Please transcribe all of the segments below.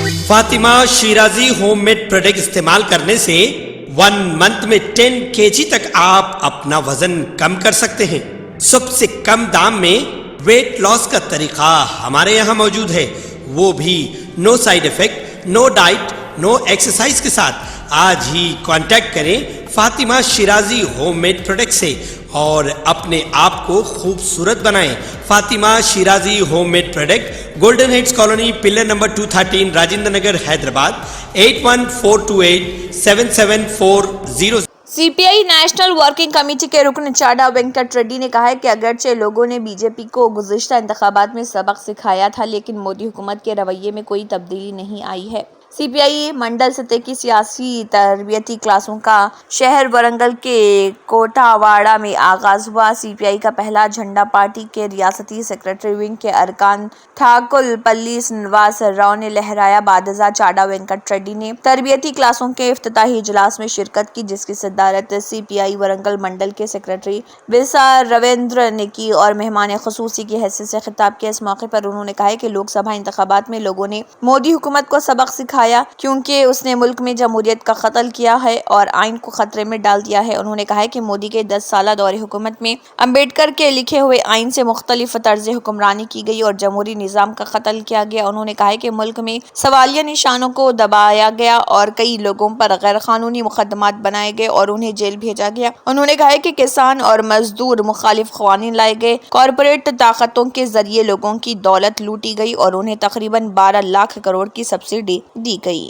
Fatima Shirazi home made product استعمال کرنے سے 1 منتھ میں 10 kg تک آپ اپنا وزن کم کر سکتے ہیں۔ سب سے کم دام میں ویٹ لاس کا طریقہ ہمارے یہاں موجود ہے، وہ بھی no side effect, no diet, no exercise کے ساتھ۔ آج ہی کانٹیکٹ کریں Fatima Shirazi home made product سے اور اپنے آپ کو خوبصورت بنائیں۔ Fatima Shirazi home made product, golden heights colony, pillar number 213، Rajendra Nagar, Hyderabad, 8142877400۔ C P I national working committee کے رکن چاڈا وینکٹ ریڈی نے کہا ہے کہ اگرچہ لوگوں نے بی جے پی کو گزشتہ انتخابات میں سبق سکھایا تھا، لیکن مودی حکومت کے رویے میں کوئی تبدیلی نہیں آئی ہے۔ سی پی آئی منڈل سطح کی سیاسی تربیتی کلاسوں کا شہر ورنگل کے کوٹاواڑہ میں آغاز ہوا۔ سی پی آئی کا پہلا جھنڈا پارٹی کے ریاستی سیکرٹری ونگ کے ارکان ٹھاکر پلی سرینواس راؤ نے لہرایا۔ بعد ازاں چاڈا وینکٹ ریڈی نے تربیتی کلاسوں کے افتتاحی اجلاس میں شرکت کی، جس کی صدارت سی پی آئی ورنگل منڈل کے سیکرٹری ویسا رویندر نے کی اور مہمان خصوصی کی حیثیت سے خطاب کیا۔ اس موقع پر انہوں نے کہا کہ لوک سبھا انتخابات میں لوگوں نے مودی حکومت کو سبق سکھایا کیونکہ اس نے ملک میں جمہوریت کا قتل کیا ہے اور آئین کو خطرے میں ڈال دیا ہے۔ انہوں نے کہا کہ مودی کے 10 سالہ دور حکومت میں امبیڈکر کے لکھے ہوئے آئین سے مختلف طرز حکمرانی کی گئی اور جمہوری نظام کا قتل کیا گیا۔ انہوں نے کہا کہ ملک میں سوالیہ نشانوں کو دبایا گیا اور کئی لوگوں پر غیر قانونی مقدمات بنائے گئے اور انہیں جیل بھیجا گیا۔ انہوں نے کہا کہ کسان اور مزدور مخالف قوانین لائے گئے، کارپوریٹ طاقتوں کے ذریعے لوگوں کی دولت لوٹی گئی اور انہیں تقریباً 12 لاکھ کروڑ کی سبسڈی دی گئی۔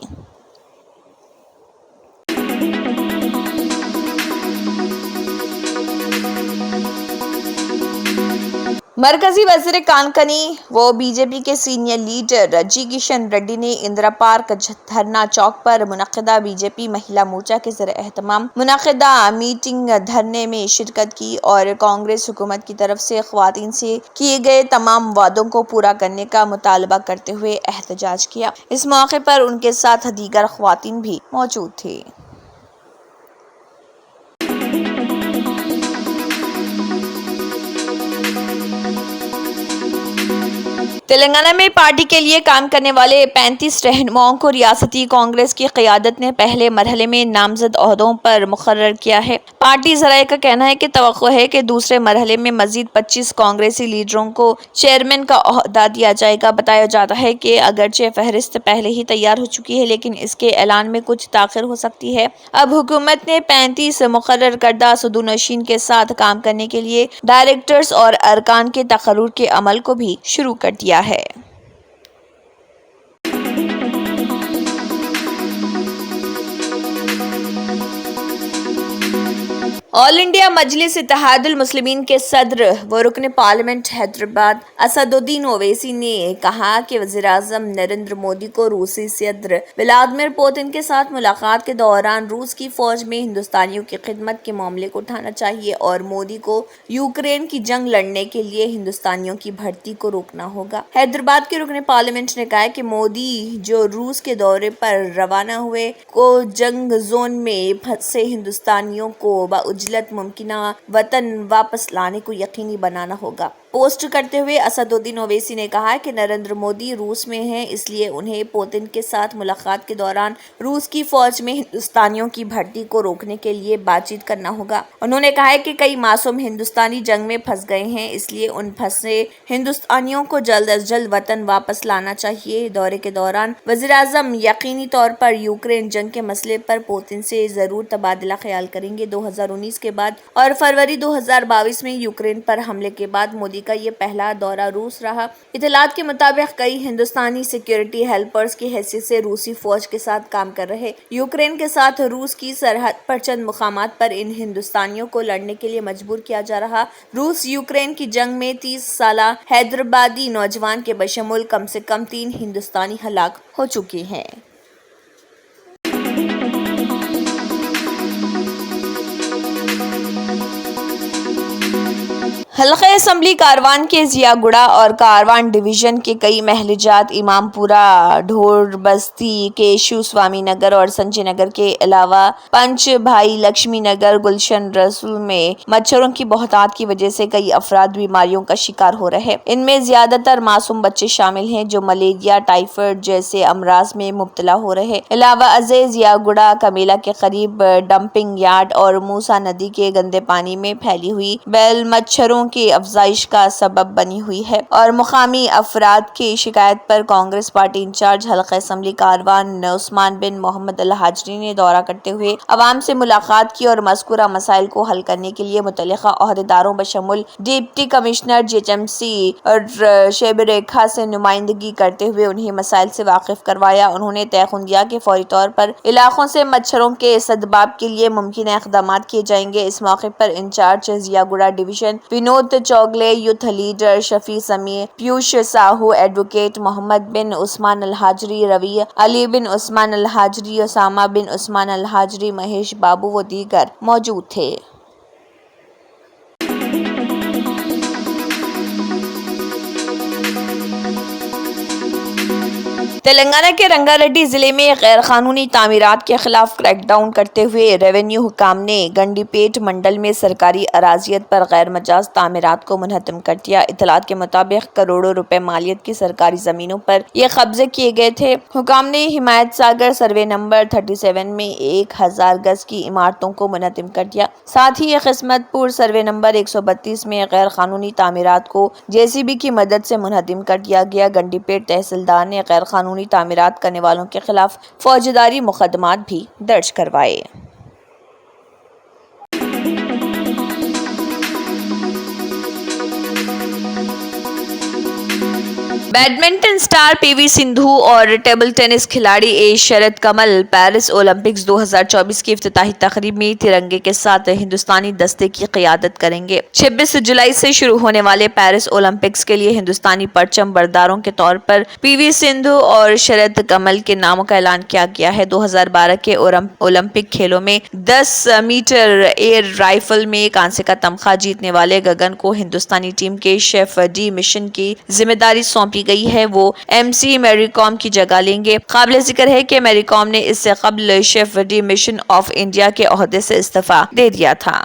مرکزی وزیر کانکنی و بی جے پی کے سینئر لیڈر جی کشن ریڈی نے اندرا پارک دھرنا چوک پر منعقدہ بی جے پی مہیلا مورچہ کے زیر اہتمام منعقدہ میٹنگ دھرنے میں شرکت کی اور کانگریس حکومت کی طرف سے خواتین سے کیے گئے تمام وعدوں کو پورا کرنے کا مطالبہ کرتے ہوئے احتجاج کیا۔ اس موقع پر ان کے ساتھ دیگر خواتین بھی موجود تھیں۔ تلنگانہ میں پارٹی کے لیے کام کرنے والے 35 رہنماؤں کو ریاستی کانگریس کی قیادت نے پہلے مرحلے میں نامزد عہدوں پر مقرر کیا ہے۔ پارٹی ذرائع کا کہنا ہے کہ توقع ہے کہ دوسرے مرحلے میں مزید 25 کانگریسی لیڈروں کو چیئرمین کا عہدہ دیا جائے گا۔ بتایا جاتا ہے کہ اگرچہ فہرست پہلے ہی تیار ہو چکی ہے، لیکن اس کے اعلان میں کچھ تاخیر ہو سکتی ہے۔ اب حکومت نے 35 مقرر کردہ صدورنشین کے ساتھ کام کرنے کے لیے ڈائریکٹرز اور ارکان کے تقرر کے عمل کو بھی شروع کر دیا ہے۔ آل انڈیا مجلس اتحاد المسلمین کے صدر و رکن پارلیمنٹ حیدرآباد اسد الدین اویسی نے کہا کہ وزیر اعظم نریندر مودی کو روسی صدر ولادیمیر پوتن کے ساتھ ملاقات کے دوران روس کی فوج میں ہندوستانیوں کی خدمت کے معاملے کو اٹھانا چاہیے اور مودی کو یوکرین کی جنگ لڑنے کے لیے ہندوستانیوں کی بھرتی کو روکنا ہوگا۔ حیدرآباد کے رکن پارلیمنٹ نے کہا کہ مودی جو روس کے دورے پر روانہ ہوئے کو جنگ زون میں پھنسے ہندوستانیوں کو بعجلت ممکنہ وطن واپس لانے کو یقینی بنانا ہوگا۔ پوسٹ کرتے ہوئے اسد الدین اویسی نے کہا کہ نریندر مودی روس میں ہیں، اس لیے انہیں پوتن کے ساتھ ملاقات کے دوران روس کی فوج میں ہندوستانیوں کی بھرتی کو روکنے کے لیے بات چیت کرنا ہوگا۔ انہوں نے کہا کہ کئی معصوم ہندوستانی جنگ میں پھنس گئے ہیں، اس لیے ان پھنسے ہندوستانیوں کو جلد از جلد وطن واپس لانا چاہیے۔ دورے کے دوران وزیر اعظم یقینی طور پر یوکرین جنگ کے مسئلے پر پوتن سے ضرور تبادلہ خیال کریں گے۔ 2019 کے بعد اور فروری 2022 میں یوکرین پر حملے کے بعد مودی کا یہ پہلا دورہ روس رہا۔ اطلاعات کے مطابق کئی ہندوستانی سیکیورٹی ہیلپرز کی حیثیت سے روسی فوج کے ساتھ کام کر رہے یوکرین کے ساتھ روس کی سرحد پر چند مقامات پر ان ہندوستانیوں کو لڑنے کے لیے مجبور کیا جا رہا۔ روس یوکرین کی جنگ میں 30 سالہ حیدرآبادی نوجوان کے بشمول کم سے کم 3 ہندوستانی ہلاک ہو چکے ہیں۔ حلقہ اسمبلی کاروان کے ضیاء گڑھا اور کاروان ڈویژن کے کئی محلِ جات امام پورہ، ڈھور بستی، کیشو سوامی نگر اور سنجے نگر کے علاوہ پنچ بھائی، لکشمی نگر، گلشن رسول میں مچھروں کی بہتات کی وجہ سے کئی افراد بیماریوں کا شکار ہو رہے ہیں۔ ان میں زیادہ تر معصوم بچے شامل ہیں جو ملیریا، ٹائیفائڈ جیسے امراض میں مبتلا ہو رہے ہیں۔ علاوہ ازیں ضیاء گڑھا، کمیلا کے قریب ڈمپنگ یارڈ اور موسیٰ ندی کے گندے پانی میں پھیلی ہوئی بیل مچھروں کی افزائش کا سبب بنی ہوئی ہے اور مقامی افراد کی شکایت پر کانگریس پارٹی انچارج حلقہ اسمبلی کاروان عثمان بن محمد الحاجری نے دورہ کرتے ہوئے عوام سے ملاقات کی اور مذکورہ مسائل کو حل کرنے کے لیے متعلقہ عہدیداروں بشمول ڈپٹی کمشنر GHMC اور شیب ریکھا سے نمائندگی کرتے ہوئے انہیں مسائل سے واقف کروایا۔ انہوں نے تیقن دیا کہ فوری طور پر علاقوں سے مچھروں کے سدباب کے لیے ممکنہ اقدامات کیے جائیں گے۔ اس موقع پر in charge Zia Garha division Vinod Chougule, youth leader Shafi Sami, Piyush Sahu, advocate Mohammed bin Usman Alhajri, Ravi, Ali بن عثمان الحاجری، اسامہ بن عثمان الحاجری، مہیش بابو و دیگر موجود تھے۔ تلنگانہ کے رنگا ریڈی ضلع میں غیر قانونی تعمیرات کے خلاف کریک ڈاؤن کرتے ہوئے ریونیو حکام نے گنڈی پیٹ منڈل میں سرکاری اراضیت پر غیر مجاز تعمیرات کو منہدم کر دیا۔ اطلاعات کے مطابق کروڑوں روپے مالیت کی سرکاری زمینوں پر یہ قبضے کیے گئے تھے۔ حکام نے حمایت ساگر سروے نمبر 37 میں 1000 گز کی عمارتوں کو منہدم کر دیا۔ ساتھ ہی قسمت پور سروے نمبر 132 میں غیر قانونی تعمیرات کو JCB کی مدد سے منہدم کر دیا گیا۔ گنڈی پیٹ تحصیلدار نے غیر قانونی تعمیرات کرنے والوں کے خلاف فوجداری مقدمات بھی درج کروائے۔ بیڈمنٹن سٹار PV سندھو اور ٹیبل ٹینس کھلاڑی شرت کمل پیرس اولمپکس 2024 کی افتتاحی تقریب میں ترنگے کے ساتھ ہندوستانی دستے کی قیادت کریں گے۔ 26 جولائی سے شروع ہونے والے پیرس اولمپکس کے لیے ہندوستانی پرچم برداروں کے طور پر PV سندھو اور شرت کمل کے ناموں کا اعلان کیا گیا ہے۔ 2012 کے اولمپک کھیلوں میں 10 میٹر ایئر رائفل میں کانسے کا تمغہ جیتنے والے گگن کو ہندوستانی ٹیم کے شیف ڈی مشن کی ذمہ داری سونپی گئی ہے۔ وہ MC میری کام کی جگہ لیں گے۔ قابل ذکر ہے کہ میری کام نے اس سے قبل chef D mission of India کے عہدے سے استعفیٰ دے دیا تھا۔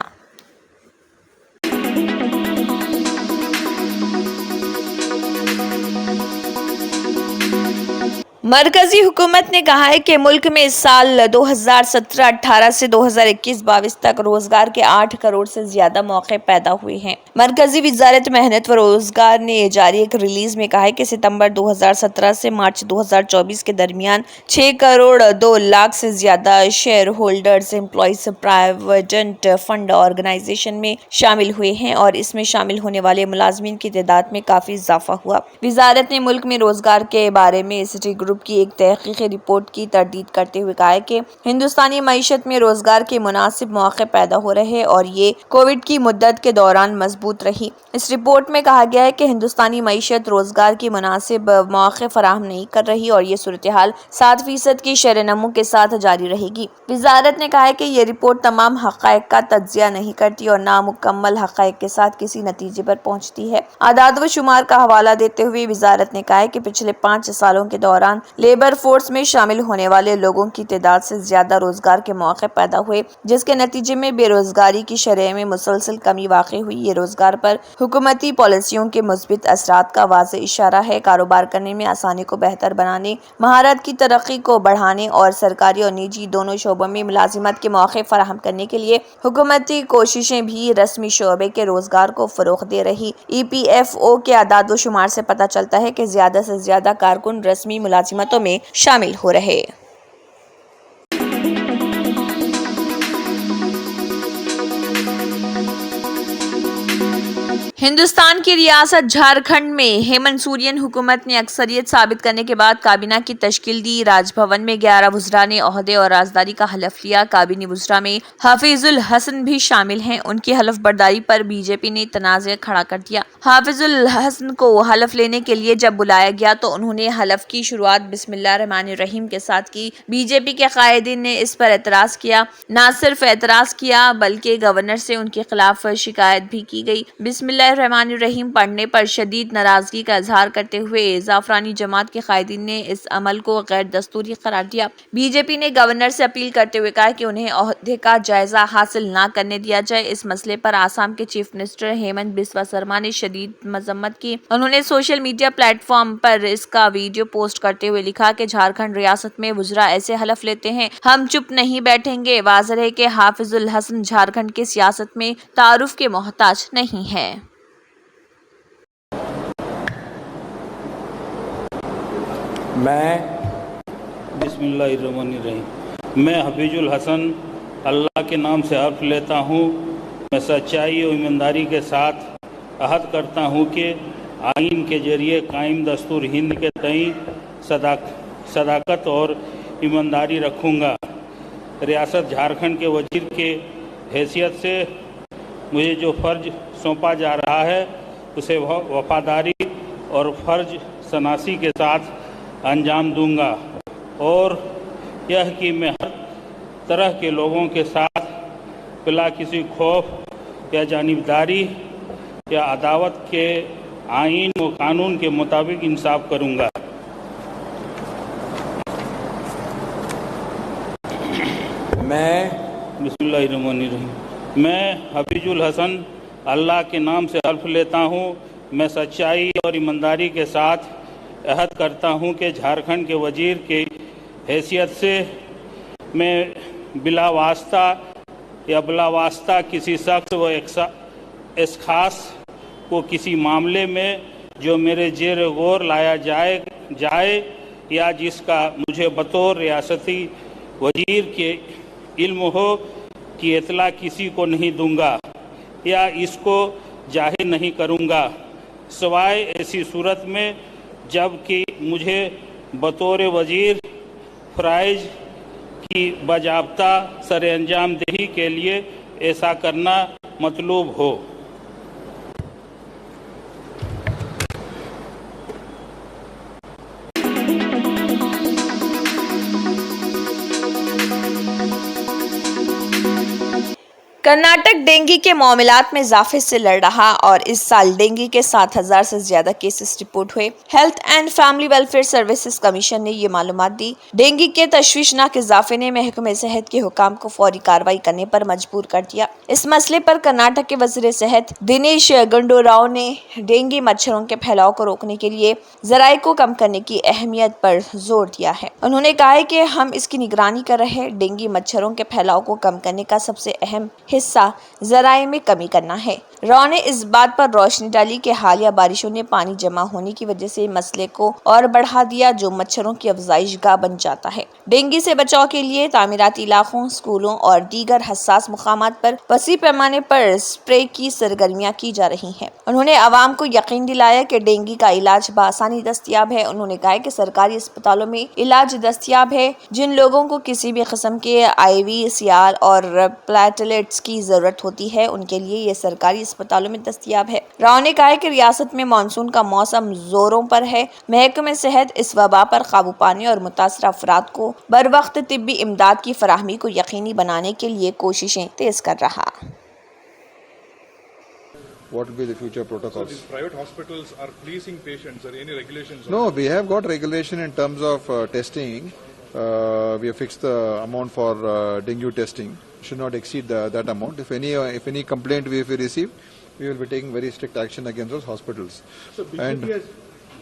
مرکزی حکومت نے کہا ہے کہ ملک میں اس سال 2017-18 سے 2021-22 تک روزگار کے 8 کروڑ سے زیادہ مواقع پیدا ہوئے ہیں۔ مرکزی وزارت محنت و روزگار نے جاری ایک ریلیز میں کہا ہے کہ ستمبر 2017 سے مارچ 2024 کے درمیان 6 کروڑ 2 لاکھ سے زیادہ share holders employees provident fund organisation میں شامل ہوئے ہیں اور اس میں شامل ہونے والے ملازمین کی تعداد میں کافی اضافہ ہوا۔ وزارت نے ملک میں روزگار کے بارے میں سٹی گروپ کی ایک تحقیقی رپورٹ کی تردید کرتے ہوئے کہا ہے کہ ہندوستانی معیشت میں روزگار کے مناسب مواقع پیدا ہو رہے ہیں اور یہ کووڈ کی مدت کے دوران مضبوط رہی۔ اس رپورٹ میں کہا گیا ہے کہ ہندوستانی معیشت روزگار کی مناسب مواقع فراہم نہیں کر رہی اور یہ صورتحال 7% کی شرح نمو کے ساتھ جاری رہے گی۔ وزارت نے کہا ہے کہ یہ رپورٹ تمام حقائق کا تجزیہ نہیں کرتی اور نامکمل حقائق کے ساتھ کسی نتیجے پر پہنچتی ہے۔ اعداد و شمار کا حوالہ دیتے ہوئے وزارت نے کہا ہے کہ پچھلے 5 سالوں کے دوران لیبر فورس میں شامل ہونے والے لوگوں کی تعداد سے زیادہ روزگار کے مواقع پیدا ہوئے، جس کے نتیجے میں بے روزگاری کی شرح میں مسلسل کمی واقع ہوئی۔ یہ روزگار پر حکومتی پالیسیوں کے مثبت اثرات کا واضح اشارہ ہے۔ کاروبار کرنے میں آسانی کو بہتر بنانے، مہارت کی ترقی کو بڑھانے اور سرکاری اور نجی دونوں شعبوں میں ملازمت کے مواقع فراہم کرنے کے لیے حکومتی کوششیں بھی رسمی شعبے کے روزگار کو فروغ دے رہی۔ EPFO کے اعداد و شمار سے پتہ چلتا ہے کہ زیادہ سے زیادہ کارکن رسمی ملازمتوں میں شامل ہو رہے۔ ہندوستان کی ریاست جھارکھنڈ میں ہیمنت سورین حکومت نے اکثریت ثابت کرنے کے بعد کابینہ کی تشکیل دی۔ راج بھون میں 11 وزراء نے عہدے اور رازداری کا حلف لیا۔ کابینی وزراء میں حافظ الحسن بھی شامل ہیں۔ ان کی حلف برداری پر BJP نے تنازع کھڑا کر دیا۔ حافظ الحسن کو حلف لینے کے لیے جب بلایا گیا تو انہوں نے حلف کی شروعات بسم اللہ الرحمن الرحیم کے ساتھ کی۔ BJP کے قائدین نے اس پر اعتراض کیا۔ نہ صرف اعتراض کیا بلکہ گورنر سے ان کے خلاف شکایت بھی کی گئی۔ بسم اللہ الرحمن الرحیم پڑھنے پر شدید ناراضگی کا اظہار کرتے ہوئے زعفرانی جماعت کے قائدین نے اس عمل کو غیر دستوری قرار دیا۔ بی جے پی نے گورنر سے اپیل کرتے ہوئے کہا کہ انہیں عہدے کا جائزہ حاصل نہ کرنے دیا جائے۔ اس مسئلے پر آسام کے چیف منسٹر ہیمنت بسوا سرما نے شدید مذمت کی۔ انہوں نے سوشل میڈیا پلیٹ فارم پر اس کا ویڈیو پوسٹ کرتے ہوئے لکھا کہ جھارکھنڈ ریاست میں وزراء ایسے حلف لیتے ہیں، ہم چپ نہیں بیٹھیں گے۔ واضح ہے کہ حافظ الحسن جھارکھنڈ کی سیاست میں تعارف کے محتاج نہیں ہے۔ میں بسم اللہ الرحمن الرحیم میں حفیظ الحسن اللہ کے نام سے حلف لیتا ہوں، میں سچائی اور ایمانداری کے ساتھ عہد کرتا ہوں کہ آئین کے ذریعے قائم دستور ہند کے تئیں صداقت اور ایمانداری رکھوں گا۔ ریاست جھارکھنڈ کے وزیر کے حیثیت سے مجھے جو فرض سونپا جا رہا ہے اسے وفاداری اور فرض شناسی کے ساتھ انجام دوں گا، اور یہ کہ میں ہر طرح کے لوگوں کے ساتھ بلا کسی خوف یا جانبداری یا عداوت کے آئین و قانون کے مطابق انصاف کروں گا۔ میں بسم اللہ الرحمن الرحیم میں حفیظ الحسن اللہ کے نام سے حلف لیتا ہوں، میں سچائی اور ایمانداری کے ساتھ عہد کرتا ہوں کہ جھارکھنڈ کے وزیر کی حیثیت سے میں بلا واسطہ کسی شخص و اشخاص کو کسی معاملے میں جو میرے زیر غور لایا جائے یا جس کا مجھے بطور ریاستی وزیر کے علم ہو کی اطلاع کسی کو نہیں دوں گا یا اس کو ظاہر نہیں کروں گا، سوائے ایسی صورت میں جب کہ مجھے بطور وزیر فرائض کی باضابطہ سر انجام دہی کے لیے ایسا کرنا مطلوب ہو۔ کرناٹک ڈینگی کے معاملات میں اضافے سے لڑ رہا اور اس سال ڈینگی کے 7,000 سے زیادہ کیسز رپورٹ ہوئے۔ Health and family welfare services commission نے یہ معلومات دی۔ ڈینگی کے تشویشناک اضافے نے محکمہ صحت کے حکام کو فوری کارروائی کرنے پر مجبور کر دیا۔ اس مسئلے پر کرناٹک کے وزیر صحت دنیش گنڈو راؤ نے ڈینگی مچھروں کے پھیلاؤ کو روکنے کے لیے ذرائع کو کم کرنے کی اہمیت پر زور دیا ہے۔ انہوں نے کہا کہ ہم اس کی نگرانی کر رہے ہیں۔ ڈینگی مچھروں کے پھیلاؤ کو کم کرنے کا سب سے اہم حصہ ذرائع میں کمی کرنا ہے۔ راؤ نے اس بات پر روشنی ڈالی کہ حالیہ بارشوں نے پانی جمع ہونے کی وجہ سے مسئلے کو اور بڑھا دیا جو مچھروں کی افزائش گاہ بن جاتا ہے۔ ڈینگی سے بچاؤ کے لیے تعمیراتی علاقوں، اسکولوں اور دیگر حساس مقامات پر وسیع پیمانے پر اسپرے کی سرگرمیاں کی جا رہی ہیں۔ انہوں نے عوام کو یقین دلایا کہ ڈینگی کا علاج بآسانی دستیاب ہے۔ انہوں نے کہا کہ سرکاری اسپتالوں میں علاج دستیاب ہے۔ جن لوگوں کو کسی بھی قسم کے آئی وی سیال اور پلیٹلیٹس کی ضرورت ہوتی ہے ان کے لیے یہ سرکاری اسپتالوں میں دستیاب ہے۔ راؤ نے کہا کہ ریاست میں مانسون کا موسم زوروں پر ہے۔ محکمہ صحت اس وبا پر قابو پانے اور متاثرہ افراد کو بروقت طبی امداد کی فراہمی کو یقینی بنانے کے لیے کوششیں تیز کر رہا۔ What will be the future protocols? So these private hospitals are fleecing patients. Are any regulations? No, we have got regulation in terms of testing. We have fixed the amount for dengue testing. Should not exceed that amount. If any complaint we receive, we will be taking very strict action against those hospitals. So BJP has,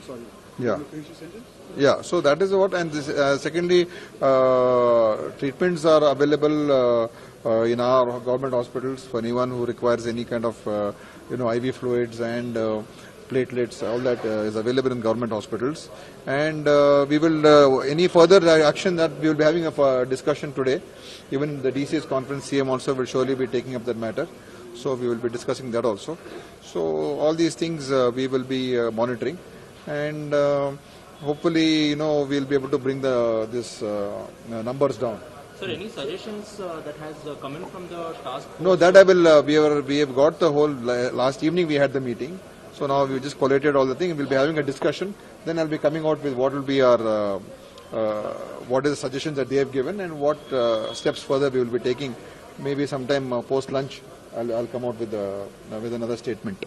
sorry. Yeah. Can you finish your sentence? Yeah. So that is what. And this, secondly, treatments are available in our government hospitals for anyone who requires any kind of IV fluids and platelets. All that is available in government hospitals. And we will any further action that we will be having a discussion today. Even the DCS conference, CM also will surely be taking up that matter. So we will be discussing that also. So all these things we will be monitoring, and hopefully we'll be able to bring this numbers down. Sir, any suggestions that has come in from the task force? No, that I will. We have got the whole. Last evening we had the meeting, so now we just collated all the things. We'll be having a discussion. Then I'll be coming out with what will be our what is the suggestions that they have given and what steps further we will be taking. Maybe sometime post lunch, I'll come out with another statement.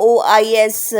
OIS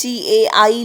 TAI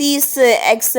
30x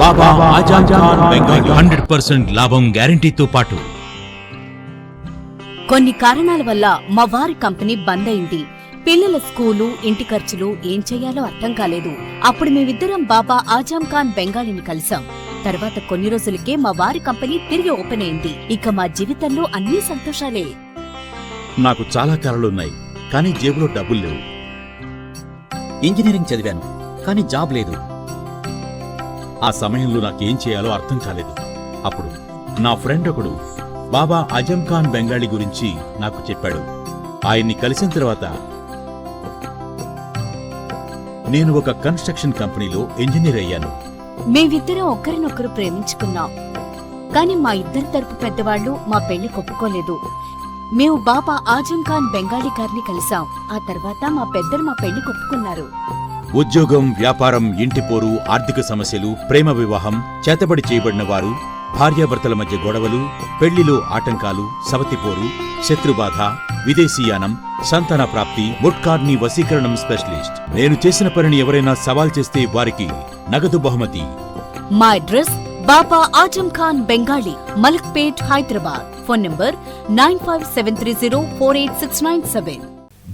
బాబా ఆజం ఖాన్ బెంగాలీ 100% లాభం గ్యారెంటీతో పాటు కొన్ని కారణాల వల్ల మా వారి company బంద్ అయింది. పిల్లల school, ఇంటి ఖర్చులు ఏం చెయ్యాలో అర్థం కాలేదు. అప్పుడు మేమిద్దరం బాబా ఆజం ఖాన్ బెంగాలీని కలిసాం. తర్వాత కొన్ని రోజులకే మా వారి కంపెనీ తిరిగి ఓపెన్ అయింది. ఇక మా జీవితంలో అన్ని సంతోషాలే. నాకు చాలా కలలున్నాయి, కానీ జేబులో డబ్బులు లేవు. ఇంజనీరింగ్ చదివాను, కానీ జాబ్ లేదు. ఆ సమయంలో నాకేం చేయాలో అర్థం కాలేదు. అప్పుడు నా ఫ్రెండ్ ఒకడు బాబా ఆజం ఖాన్ బెంగాలీ గురించి నాకు చెప్పాడు. ఆయన్ని కలిసిన తర్వాత నేను ఒక కన్స్ట్రక్షన్ కంపెనీలో ఇంజనీర్ అయ్యాను. మేమిద్దరం ఒకరినొకరు ప్రేమించుకున్నాం. కాని మా ఇద్దరి తరపు పెద్దవాళ్లు మా పెళ్లి ఒప్పుకోలేదు. మేము బాబా ఆజం ఖాన్ బెంగాలీ గారిని కలిసాం. ఆ తర్వాత మా పెద్దలు మా పెళ్లి ఒప్పుకున్నారు. ఉద్యోగం, వ్యాపారం, ఇంటి పోరు, ఆర్థిక సమస్యలు, ప్రేమ వివాహం, చేతబడి చేయబడిన వారు, భార్యాభర్తల మధ్య గొడవలు, పెళ్లిలో ఆటంకాలు, సవతిపోరు, శత్రుబాధ, విదేశీయానం, సంతాన ప్రాప్తి, ముట్కార్ని వశీకరణం స్పెషలిస్ట్. నేను చేసిన పనిని ఎవరైనా సవాల్ చేస్తే వారికి నగదు బహుమతి. మా address Baba Azam Khan Bengali, Malakpet, Hyderabad. Phone number 9573048697.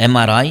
MRI,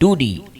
2D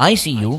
ICU